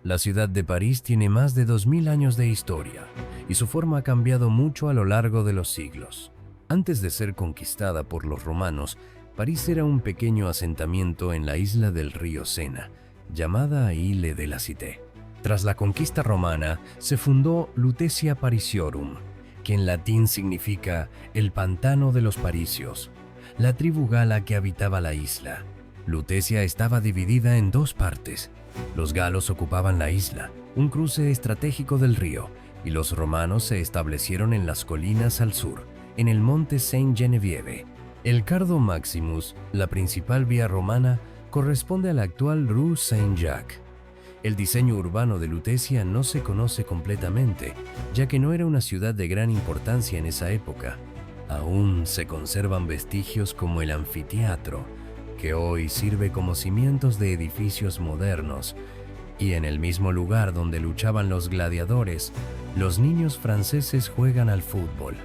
La ciudad de París tiene más de 2000 años de historia y su forma ha cambiado mucho a lo largo de los siglos. Antes de ser conquistada por los romanos, París era un pequeño asentamiento en la isla del río Sena, llamada Ile de la Cité. Tras la conquista romana, se fundó Lutetia Parisiorum, que en latín significa el pantano de los parisios, la tribu gala que habitaba la isla. Lutetia estaba dividida en dos partes. Los galos ocupaban la isla, un cruce estratégico del río, y los romanos se establecieron en las colinas al sur, en el monte Saint-Geneviève. El Cardo Maximus, la principal vía romana, corresponde a la actual Rue Saint-Jacques. El diseño urbano de Lutetia no se conoce completamente, ya que no era una ciudad de gran importancia en esa época. Aún se conservan vestigios como el anfiteatro, que hoy sirve como cimientos de edificios modernos, y en el mismo lugar donde luchaban los gladiadores, los niños franceses juegan al fútbol.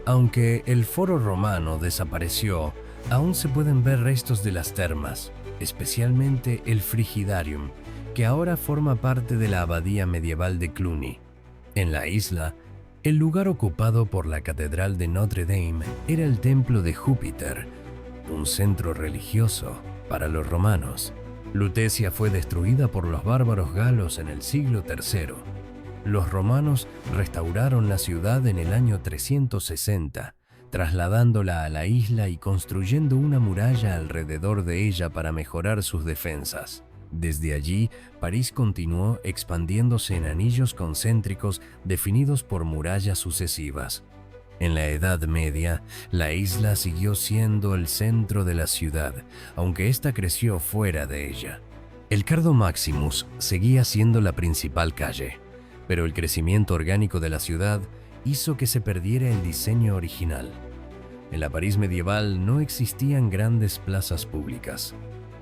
Aunque el foro romano desapareció, aún se pueden ver restos de las termas, especialmente el Frigidarium, que ahora forma parte de la abadía medieval de Cluny. En la isla, el lugar ocupado por la Catedral de Notre Dame era el templo de Júpiter, un centro religioso para los romanos. Lutetia fue destruida por los bárbaros galos en el siglo III. Los romanos restauraron la ciudad en el año 360, trasladándola a la isla y construyendo una muralla alrededor de ella para mejorar sus defensas. Desde allí, París continuó expandiéndose en anillos concéntricos definidos por murallas sucesivas. En la Edad Media, la isla siguió siendo el centro de la ciudad, aunque ésta creció fuera de ella. El Cardo Maximus seguía siendo la principal calle, pero el crecimiento orgánico de la ciudad hizo que se perdiera el diseño original. En la París medieval no existían grandes plazas públicas.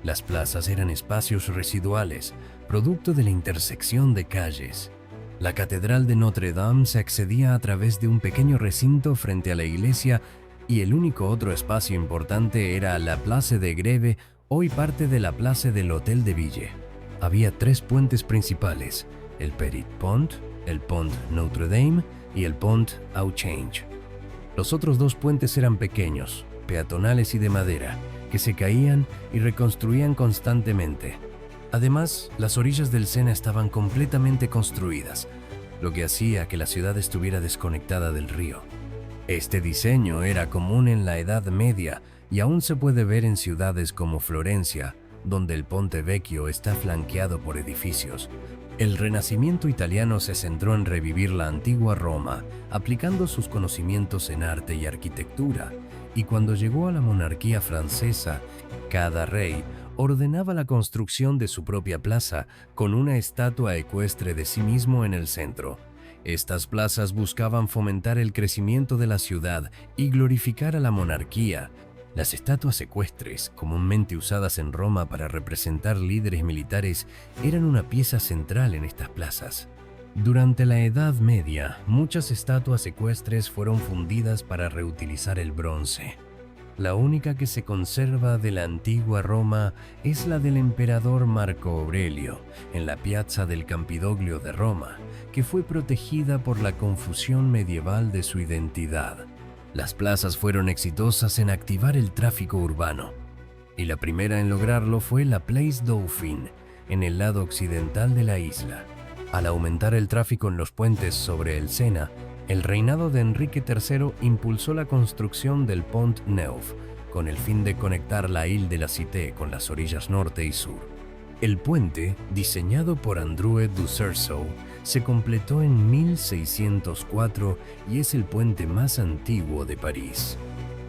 Las plazas eran espacios residuales, producto de la intersección de calles. La Catedral de Notre Dame se accedía a través de un pequeño recinto frente a la iglesia y el único otro espacio importante era la Place de Grève, hoy parte de la Place del Hôtel de Ville. Había tres puentes principales, el Petit Pont, el Pont Notre Dame y el Pont au Change. Los otros dos puentes eran pequeños, peatonales y de madera, que se caían y reconstruían constantemente. Además, las orillas del Sena estaban completamente construidas, lo que hacía que la ciudad estuviera desconectada del río. Este diseño era común en la Edad Media y aún se puede ver en ciudades como Florencia, donde el Ponte Vecchio está flanqueado por edificios. El Renacimiento italiano se centró en revivir la antigua Roma, aplicando sus conocimientos en arte y arquitectura, y cuando llegó a la monarquía francesa, cada rey ordenaba la construcción de su propia plaza con una estatua ecuestre de sí mismo en el centro. Estas plazas buscaban fomentar el crecimiento de la ciudad y glorificar a la monarquía. Las estatuas ecuestres, comúnmente usadas en Roma para representar líderes militares, eran una pieza central en estas plazas. Durante la Edad Media, muchas estatuas ecuestres fueron fundidas para reutilizar el bronce. La única que se conserva de la antigua Roma es la del emperador Marco Aurelio, en la Piazza del Campidoglio de Roma, que fue protegida por la confusión medieval de su identidad. Las plazas fueron exitosas en activar el tráfico urbano, y la primera en lograrlo fue la Place Dauphine, en el lado occidental de la isla. Al aumentar el tráfico en los puentes sobre el Sena, el reinado de Enrique III impulsó la construcción del Pont Neuf, con el fin de conectar la Ile de la Cité con las orillas norte y sur. El puente, diseñado por Andrew du Cerceau, se completó en 1604 y es el puente más antiguo de París.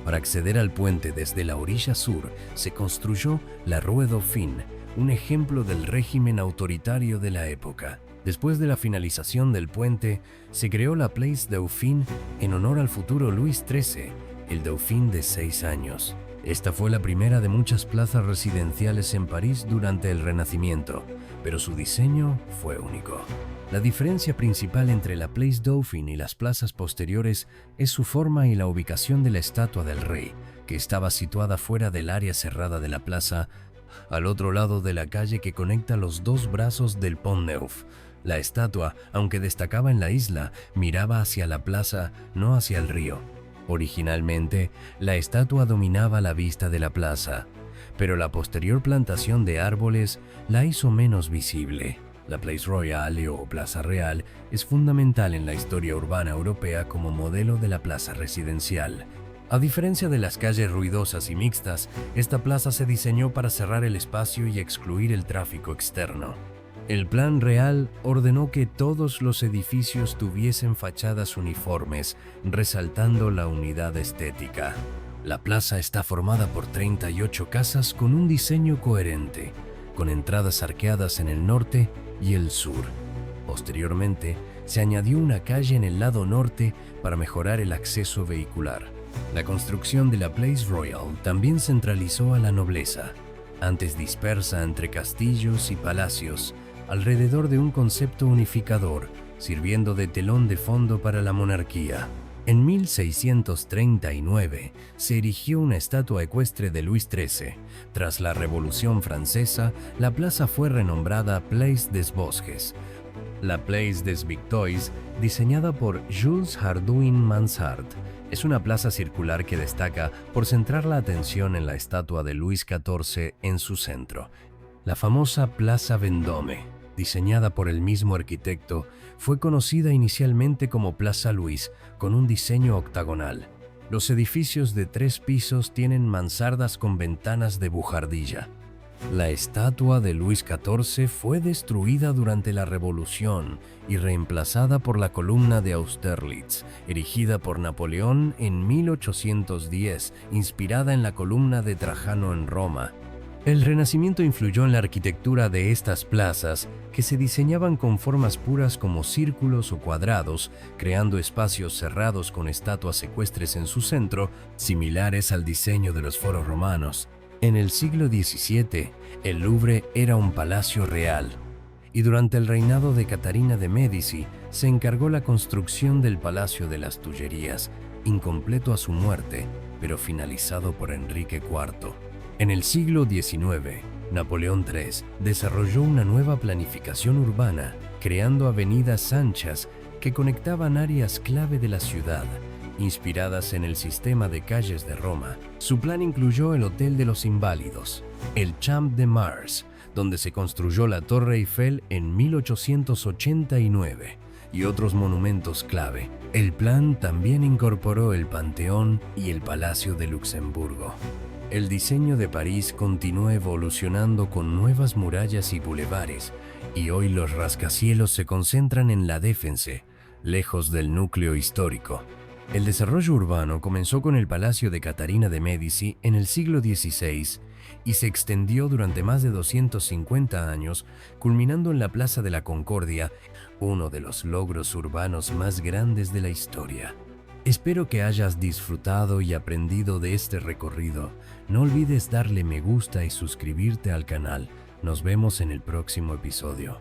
Para acceder al puente desde la orilla sur, se construyó la Rue Dauphine, un ejemplo del régimen autoritario de la época. Después de la finalización del puente, se creó la Place Dauphine en honor al futuro Luis XIII, el Dauphin de 6 años. Esta fue la primera de muchas plazas residenciales en París durante el Renacimiento, pero su diseño fue único. La diferencia principal entre la Place Dauphine y las plazas posteriores es su forma y la ubicación de la estatua del rey, que estaba situada fuera del área cerrada de la plaza, al otro lado de la calle que conecta los dos brazos del Pont Neuf. La estatua, aunque destacaba en la isla, miraba hacia la plaza, no hacia el río. Originalmente, la estatua dominaba la vista de la plaza, pero la posterior plantación de árboles la hizo menos visible. La Place Royale o Plaza Real es fundamental en la historia urbana europea como modelo de la plaza residencial. A diferencia de las calles ruidosas y mixtas, esta plaza se diseñó para cerrar el espacio y excluir el tráfico externo. El Plan Real ordenó que todos los edificios tuviesen fachadas uniformes, resaltando la unidad estética. La plaza está formada por 38 casas con un diseño coherente, con entradas arqueadas en el norte y el sur. Posteriormente, se añadió una calle en el lado norte para mejorar el acceso vehicular. La construcción de la Place Royale también centralizó a la nobleza, antes dispersa entre castillos y palacios, alrededor de un concepto unificador, sirviendo de telón de fondo para la monarquía. En 1639 se erigió una estatua ecuestre de Luis XIII. Tras la Revolución Francesa, la plaza fue renombrada Place des Bosques. La Place des Victoires, diseñada por Jules Hardouin Mansart, es una plaza circular que destaca por centrar la atención en la estatua de Luis XIV en su centro. La famosa Plaza Vendôme, diseñada por el mismo arquitecto, fue conocida inicialmente como Plaza Luis, con un diseño octagonal. Los edificios de 3 pisos tienen mansardas con ventanas de bujardilla. La estatua de Luis XIV fue destruida durante la Revolución y reemplazada por la columna de Austerlitz, erigida por Napoleón en 1810, inspirada en la columna de Trajano en Roma. El Renacimiento influyó en la arquitectura de estas plazas, que se diseñaban con formas puras como círculos o cuadrados, creando espacios cerrados con estatuas ecuestres en su centro, similares al diseño de los foros romanos. En el siglo XVII, el Louvre era un palacio real, y durante el reinado de Catarina de Médici se encargó la construcción del Palacio de las Tullerías, incompleto a su muerte, pero finalizado por Enrique IV. En el siglo XIX, Napoleón III desarrolló una nueva planificación urbana, creando avenidas anchas que conectaban áreas clave de la ciudad, inspiradas en el sistema de calles de Roma. Su plan incluyó el Hotel de los Inválidos, el Champ de Mars, donde se construyó la Torre Eiffel en 1889, y otros monumentos clave. El plan también incorporó el Panteón y el Palacio de Luxemburgo. El diseño de París continuó evolucionando con nuevas murallas y bulevares, y hoy los rascacielos se concentran en la Défense, lejos del núcleo histórico. El desarrollo urbano comenzó con el Palacio de Catarina de Médici en el siglo XVI y se extendió durante más de 250 años, culminando en la Plaza de la Concordia, uno de los logros urbanos más grandes de la historia. Espero que hayas disfrutado y aprendido de este recorrido. No olvides darle me gusta y suscribirte al canal. Nos vemos en el próximo episodio.